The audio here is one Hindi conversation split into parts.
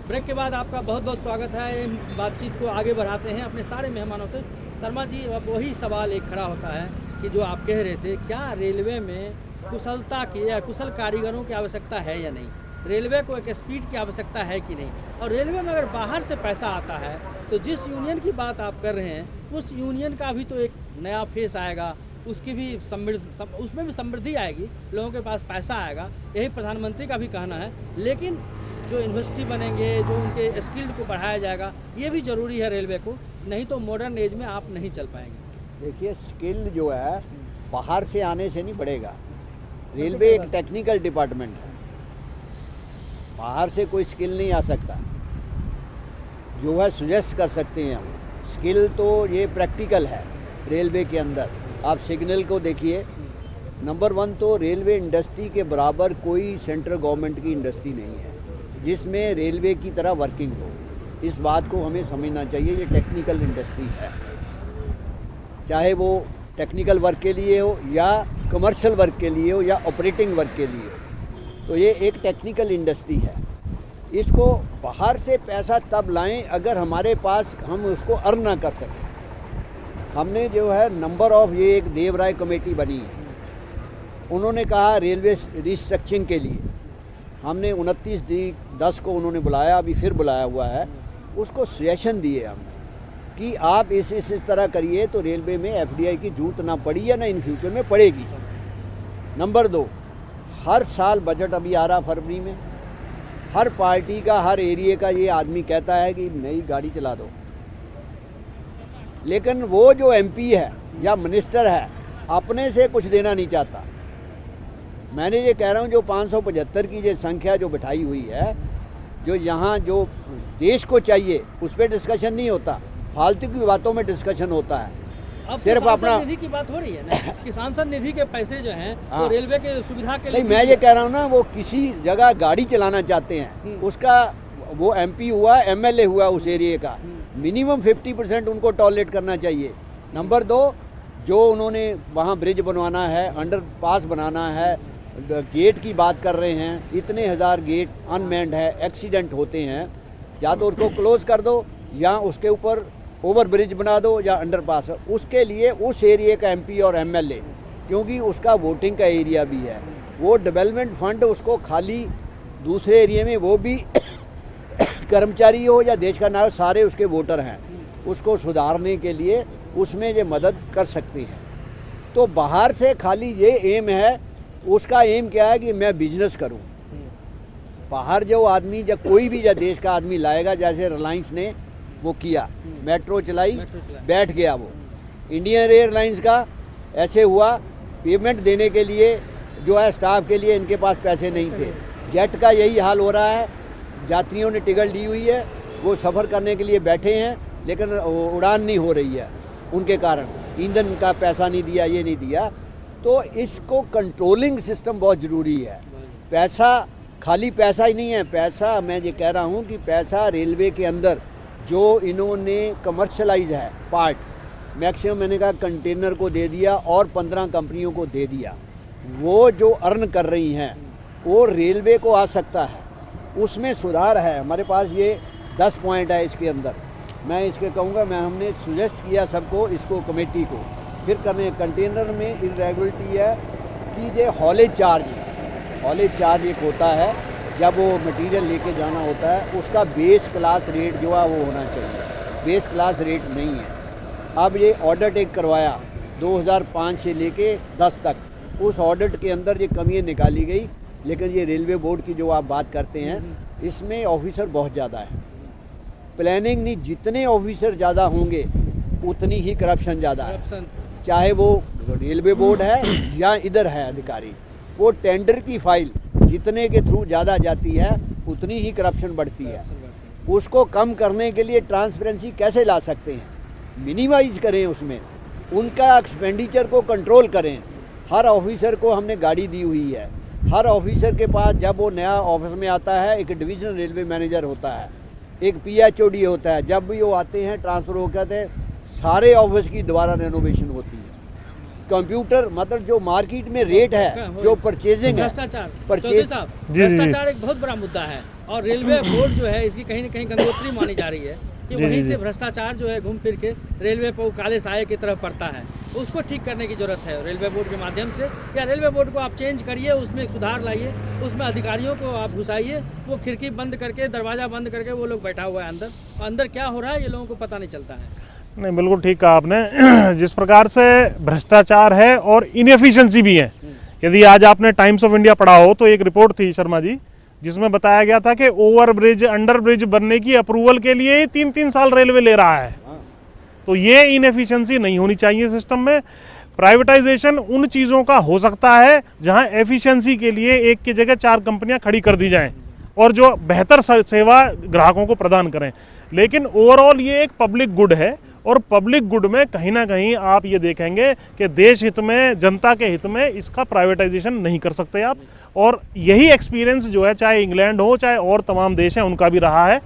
ब्रेक के बाद आपका बहुत बहुत स्वागत है। बातचीत को आगे बढ़ाते हैं अपने सारे मेहमानों से। शर्मा जी, अब वही सवाल एक खड़ा होता है कि जो आप कह रहे थे, क्या रेलवे में कुशलता की या कुशल कारीगरों की आवश्यकता है या नहीं? रेलवे को एक स्पीड की आवश्यकता है कि नहीं? और रेलवे में अगर बाहर से पैसा आता है तो जिस यूनियन की बात आप कर रहे हैं उस यूनियन का भी तो एक नया फेस आएगा, उसकी भी उसमें भी समृद्धि आएगी, लोगों के पास पैसा आएगा, यही प्रधानमंत्री का भी कहना है। लेकिन जो यूनिवर्सिटी बनेंगे, जो उनके स्किल्ड को बढ़ाया जाएगा, ये भी ज़रूरी है रेलवे को, नहीं तो मॉडर्न एज में आप नहीं चल पाएंगे। देखिए, स्किल जो है बाहर से आने से नहीं बढ़ेगा। रेलवे एक टेक्निकल डिपार्टमेंट है, बाहर से कोई स्किल नहीं आ सकता। जो है सुजेस्ट कर सकते हैं हम, स्किल तो ये प्रैक्टिकल है रेलवे के अंदर। आप सिग्नल को देखिए, नंबर 1 तो रेलवे इंडस्ट्री के बराबर कोई सेंट्रल गवर्नमेंट की इंडस्ट्री नहीं है जिसमें रेलवे की तरह वर्किंग हो। इस बात को हमें समझना चाहिए। ये टेक्निकल इंडस्ट्री है, चाहे वो टेक्निकल वर्क के लिए हो या कमर्शियल वर्क के लिए हो या ऑपरेटिंग वर्क के लिए हो। तो ये एक टेक्निकल इंडस्ट्री है। इसको बाहर से पैसा तब लाएं अगर हमारे पास हम उसको अर्न ना कर सकें। हमने जो है नंबर ऑफ, ये एक देवराय कमेटी बनी है, उन्होंने कहा रेलवे रिस्ट्रक्चरिंग के लिए हमने 29/10 को उन्होंने बुलाया, अभी फिर बुलाया हुआ है, उसको सजेशन दिए हमने कि आप इस तरह करिए तो रेलवे में एफडीआई की जरूरत ना पड़ी या ना इन फ्यूचर में पड़ेगी। नंबर 2, हर साल बजट अभी आ रहा फरवरी में, हर पार्टी का, हर एरिया का ये आदमी कहता है कि नई गाड़ी चला दो, लेकिन वो जो एमपी है या मिनिस्टर है अपने से कुछ देना नहीं चाहता। मैंने ये कह रहा हूँ, जो 575 की जो संख्या जो बिठाई हुई है, जो यहाँ जो देश को चाहिए उस पर डिस्कशन नहीं होता, फालतू की बातों में डिस्कशन होता है। अब सिर्फ अपना निधि की बात हो रही है ना कि सांसद निधि के पैसे जो हैं वो रेलवे के सुविधा के लिए। नहीं, मैं ये कह रहा हूँ ना, वो किसी जगह गाड़ी चलाना चाहते हैं, उसका वो एमपी हुआ, एमएलए हुआ उस एरिया का, मिनिमम 50% उनको टॉलरेट करना चाहिए। नंबर 2, जो उन्होंने वहाँ ब्रिज बनवाना है, अंडरपास बनाना है, गेट की बात कर रहे हैं, इतने हज़ार गेट अनमैन्ड है, एक्सीडेंट होते हैं, या तो उसको क्लोज कर दो या उसके ऊपर ओवर ब्रिज बना दो या अंडरपास। उसके लिए उस एरिया का एमपी और एमएलए, क्योंकि उसका वोटिंग का एरिया भी है, वो डेवलपमेंट फंड उसको खाली दूसरे एरिया में, वो भी कर्मचारी हो या देश का नागरिक, सारे उसके वोटर हैं, उसको सुधारने के लिए उसमें ये मदद कर सकती हैं। तो बाहर से खाली ये एम है, उसका एम क्या है कि मैं बिजनेस करूं। बाहर जो आदमी, जब कोई भी देश का आदमी लाएगा, जैसे रिलायंस ने वो किया, मेट्रो चलाई, बैठ गया वो। इंडियन एयरलाइंस का ऐसे हुआ, पेमेंट देने के लिए जो है स्टाफ के लिए इनके पास पैसे नहीं थे। जेट का यही हाल हो रहा है, यात्रियों ने टिकट ली हुई है, वो सफ़र करने के लिए बैठे हैं, लेकिन उड़ान नहीं हो रही है उनके कारण, ईंधन का पैसा नहीं दिया, ये नहीं दिया। तो इसको कंट्रोलिंग सिस्टम बहुत ज़रूरी है। पैसा खाली पैसा ही नहीं है, पैसा मैं ये कह रहा हूँ कि पैसा रेलवे के अंदर जो इन्होंने कमर्शलाइज है पार्ट, मैक्सिमम मैंने कहा कंटेनर को दे दिया और 15 कंपनियों को दे दिया, वो जो अर्न कर रही हैं वो रेलवे को आ सकता है, उसमें सुधार है। हमारे पास ये 10 पॉइंट है इसके अंदर, मैं इसके कहूँगा, हमने सुजेस्ट किया सबको, इसको कमेटी को फिर करने। कंटेनर में इरेगुलरिटी है कि ये हॉलेज चार्ज एक होता है, जब वो मटेरियल लेके जाना होता है, उसका बेस क्लास रेट जो है वो होना चाहिए, बेस क्लास रेट नहीं है। अब ये ऑडिट एक करवाया 2005 से लेके 10 तक, उस ऑडिट के अंदर ये कमियाँ निकाली गई, लेकिन ये रेलवे बोर्ड की जो आप बात करते हैं, इसमें ऑफिसर बहुत ज़्यादा है, प्लानिंग नहीं, जितने ऑफिसर ज़्यादा होंगे उतनी ही करप्शन ज़्यादा है। चाहे वो रेलवे बोर्ड है या इधर है अधिकारी, वो टेंडर की फाइल जितने के थ्रू ज़्यादा जाती है उतनी ही करप्शन बढ़ती है। उसको कम करने के लिए ट्रांसपेरेंसी कैसे ला सकते हैं, मिनिमाइज करें, उसमें उनका एक्सपेंडिचर को कंट्रोल करें। हर ऑफिसर को हमने गाड़ी दी हुई है, हर ऑफिसर के पास जब वो नया ऑफिस में आता है एक डिविजनल रेलवे मैनेजर होता है, एक पीएचओडी होता है, जब भी वो आते हैं ट्रांसफ़र होकर, सारे ऑफिस की दोबारा रेनोवेशन होती है। कंप्यूटर मतलब जो मार्केट में रेट है, जो परचेजिंग है, भ्रष्टाचार परचेज चौधरी साहब, जी, जी। भ्रष्टाचार एक बहुत बड़ा मुद्दा है और रेलवे बोर्ड जो है इसकी कहीं न कहीं गंगोत्री मानी जा रही है कि जी, वहीं जी, से जी। भ्रष्टाचार जो है घूम फिर के रेलवे पर काले साये की तरफ पड़ता है। उसको ठीक करने की जरूरत है रेलवे बोर्ड के माध्यम से, या रेलवे बोर्ड को आप चेंज करिए, उसमें एक सुधार लाइए, उसमें अधिकारियों को आप घुसाइए, वो खिड़की बंद करके दरवाज़ा बंद करके वो लोग बैठा हुआ है अंदर, और अंदर क्या हो रहा है ये लोगों को पता नहीं चलता है। नहीं, बिल्कुल ठीक कहा आपने। जिस प्रकार से भ्रष्टाचार है और इनएफिशिएंसी भी है, यदि आज आपने टाइम्स ऑफ इंडिया पढ़ा हो तो एक रिपोर्ट थी शर्मा जी जिसमें बताया गया था कि ओवर ब्रिज अंडर ब्रिज बनने की अप्रूवल के लिए 3-3 साल रेलवे ले रहा है। तो ये इनएफिशिएंसी नहीं होनी चाहिए सिस्टम में। प्राइवेटाइजेशन उन चीज़ों का हो सकता है जहां एफिशिएंसी के लिए एक की जगह 4 कंपनियां खड़ी कर दी जाएं और जो बेहतर सेवा ग्राहकों को प्रदान करें। लेकिन ओवरऑल ये एक पब्लिक गुड है और पब्लिक गुड में कहीं ना कहीं आप ये देखेंगे कि देश हित में, जनता के हित में इसका प्राइवेटाइजेशन नहीं कर सकते आप। और यही एक्सपीरियंस जो है, चाहे इंग्लैंड हो चाहे और तमाम देश हैं, उनका भी रहा है।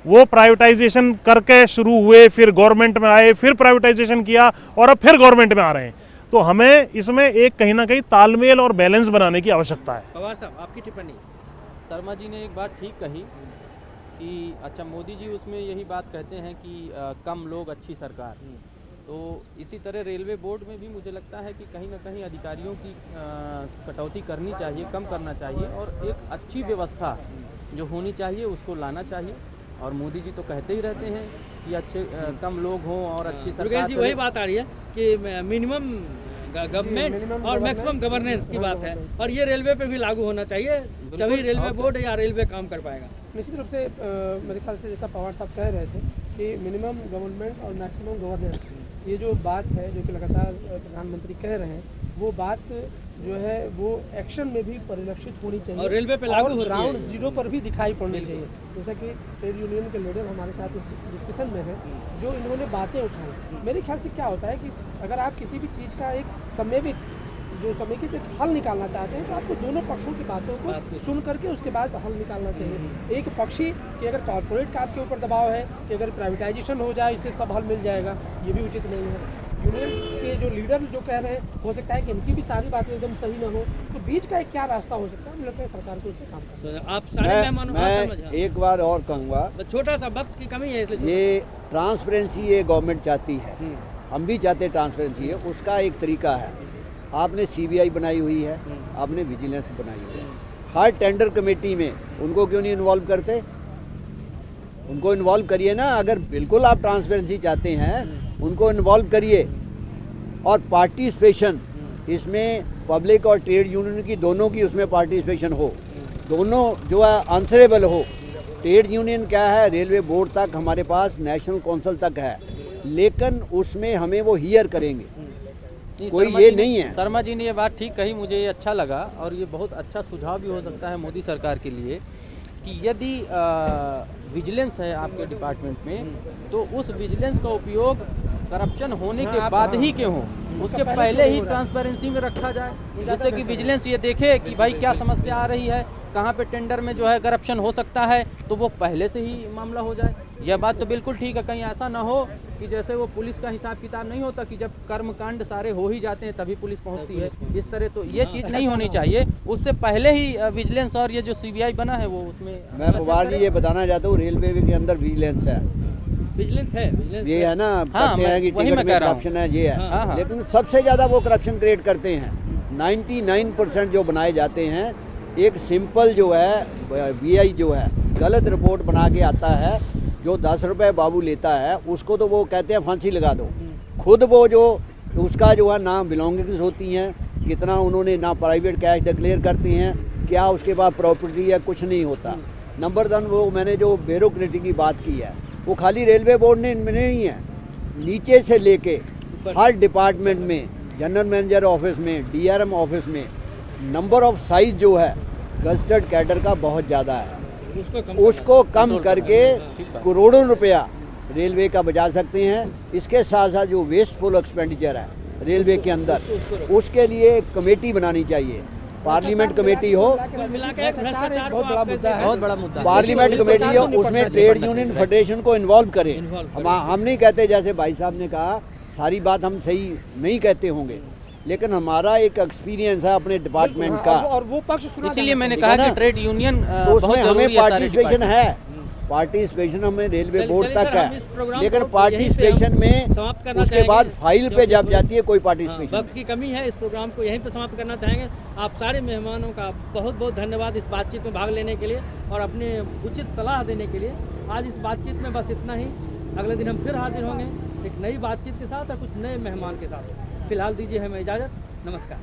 वो प्राइवेटाइजेशन करके शुरू हुए, फिर गवर्नमेंट में आए, फिर प्राइवेटाइजेशन किया और अब फिर गवर्नमेंट में आ रहे हैं। तो हमें इसमें एक कहीं ना कहीं तालमेल और बैलेंस बनाने की आवश्यकता है। पवार साहब आपकी टिप्पणी। शर्मा जी ने एक बात ठीक कही कि अच्छा मोदी जी उसमें यही बात कहते हैं कि कम लोग अच्छी सरकार। तो इसी तरह रेलवे बोर्ड में भी मुझे लगता है कि कहीं ना कहीं अधिकारियों की कटौती करनी चाहिए, कम करना चाहिए और एक अच्छी व्यवस्था जो होनी चाहिए उसको लाना चाहिए। और मोदी जी तो कहते ही रहते हैं कि अच्छे कम लोग हों और अच्छी सरकार जी वही बात आ रही है कि मिनिमम गवर्नमेंट और मैक्सिमम गवर्नेंस की बात है, और ये रेलवे पे भी लागू होना चाहिए, तभी रेलवे बोर्ड या रेलवे काम कर पाएगा। निश्चित रूप से मेरे ख्याल से जैसा पवार साहब कह रहे थे कि मिनिमम गवर्नमेंट और मैक्सिमम गवर्नेंस, ये जो बात है जो कि लगातार प्रधानमंत्री कह रहे हैं, वो बात जो है वो एक्शन में भी परिलक्षित होनी चाहिए और रेलवे पे लागू होती है। ग्राउंड जीरो पर भी दिखाई पड़नी चाहिए। जैसा कि ट्रेड यूनियन के लीडर हमारे साथ इस डिस्कशन में है, जो इन्होंने बातें उठाई, मेरे ख्याल से क्या होता है कि अगर आप किसी भी चीज़ का एक समेकित एक हल निकालना चाहते हैं तो आपको दोनों पक्षों की बातों को सुन करके उसके बाद हल निकालना चाहिए। एक पक्षी कि अगर कॉर्पोरेट का आपके ऊपर दबाव है कि अगर प्राइवेटाइजेशन हो जाए इससे सब हल मिल जाएगा, ये भी उचित नहीं है। यूनियन के जो लीडर जो कह रहे हैं, हो सकता है कि इनकी भी सारी बातें एकदम सही ना हो, तो बीच का एक क्या रास्ता हो सकता है, मुझे लगता है सरकार को उस पर काम करना। आप सारे मेहमानों मैं एक बार और कहूँगा, छोटा सा वक्त की कमी है इसलिए ये ट्रांसपेरेंसी ये गवर्नमेंट चाहती है, हम भी चाहते हैं ट्रांसपेरेंसी है। उसका एक तरीका है, आपने सीबीआई बनाई हुई है, आपने विजिलेंस बनाई हुई है, हर टेंडर कमेटी में उनको क्यों नहीं इन्वॉल्व करते? उनको इन्वॉल्व करिए ना। अगर बिल्कुल आप ट्रांसपेरेंसी चाहते हैं उनको इन्वॉल्व करिए। और पार्टिसिपेशन, इसमें पब्लिक और ट्रेड यूनियन की दोनों की उसमें पार्टिसिपेशन हो, दोनों जो है आंसरेबल हो। ट्रेड यूनियन क्या है, रेलवे बोर्ड तक हमारे पास नेशनल काउंसिल तक है, लेकिन उसमें हमें वो हियर करेंगे, कोई ये नहीं है। शर्मा जी ने ये बात ठीक कही, मुझे ये अच्छा लगा और ये बहुत अच्छा सुझाव भी हो सकता है मोदी सरकार के लिए कि यदि विजिलेंस है आपके डिपार्टमेंट में तो उस विजिलेंस का उपयोग करप्शन होने के बाद ही क्यों हो, उसके पहले ही ट्रांसपेरेंसी में रखा जाए, जैसे कि विजिलेंस ये देखे कि भाई क्या समस्या आ रही है, कहाँ पे टेंडर में जो है करप्शन हो सकता है, तो वो पहले से ही मामला हो जाए। यह बात तो बिल्कुल ठीक है। कहीं ऐसा ना हो कि जैसे वो पुलिस का हिसाब किताब नहीं होता कि जब कर्मकांड सारे हो ही जाते हैं तभी पुलिस पहुंचती है, इस तरह तो ये चीज़ नहीं होनी चाहिए। उससे पहले ही विजिलेंस और ये जो सीबीआई बना है वो उसमें मैं पवार जी ये बताना चाहता हूँ, रेलवे के अंदर विजिलेंस है, विजिलेंस है, विजिलेंस ये है ना, कहते हैं कि टिकट में करप्शन है, ये है। हाँ। लेकिन सबसे ज़्यादा वो करप्शन क्रिएट करते हैं। 99% जो बनाए जाते हैं, एक सिंपल जो है वीआई जो है गलत रिपोर्ट बना के आता है, जो 10 रुपये बाबू लेता है उसको तो वो कहते हैं फांसी लगा दो। खुद वो जो उसका जो है ना बिलोंगिंग्स होती हैं, कितना उन्होंने ना प्राइवेट कैश डिक्लेयर करते हैं, क्या उसके पास प्रॉपर्टी है, कुछ नहीं होता। नंबर 1 वो मैंने जो ब्यूरोक्रेसी की बात की है, वो खाली रेलवे बोर्ड ने इनमें नहीं है, नीचे से लेके हर डिपार्टमेंट में, जनरल मैनेजर ऑफिस में, डीआरएम ऑफिस में, नंबर ऑफ साइज जो है गजटेड कैडर का बहुत ज़्यादा है, उसको कम करके करोड़ों रुपया रेलवे का बचा सकते हैं। इसके साथ साथ जो वेस्टफुल एक्सपेंडिचर है रेलवे के अंदर, उसके लिए एक कमेटी बनानी चाहिए, पार्लियामेंट कमेटी हो, भ्रष्टाचार बहुत बड़ा मुद्दा पार्लियामेंट कमेटी हो, उसमें ट्रेड यूनियन फेडरेशन को इन्वॉल्व करें। हम नहीं कहते, जैसे भाई साहब ने कहा, सारी बात हम सही नहीं कहते होंगे, लेकिन हमारा एक एक्सपीरियंस है अपने डिपार्टमेंट हाँ, का, और वो पक्ष सुना इसीलिए जाना मैंने ठीक है कहा ना? कि ट्रेड यूनियन तो बहुत उसमें जरूरी हमें है सारे पार्टिसिपेशन डिपार्टमेंट। है, पार्टिसिपेशन हमें रेलवे चलिए- बोर्ड चलिए तक सर, हम इस है, प्रोग्राम लेकिन को यहीं पे पार्टिसिपेशन हम में समाप्त करना उसके चाहेंगे, बाद फाइल पे क्योंकि जब कोई- जाती है कोई हाँ, पार्टिसिपेशन वक्त की कमी है, इस प्रोग्राम को यहीं पर समाप्त करना चाहेंगे। आप सारे मेहमानों का बहुत बहुत धन्यवाद इस बातचीत में भाग लेने के लिए और अपने उचित सलाह देने के लिए। आज इस बातचीत में बस इतना ही, अगले दिन हम फिर हाजिर होंगे एक नई बातचीत के साथ और कुछ नए मेहमान के साथ। फिलहाल दीजिए हमें इजाज़त, नमस्कार।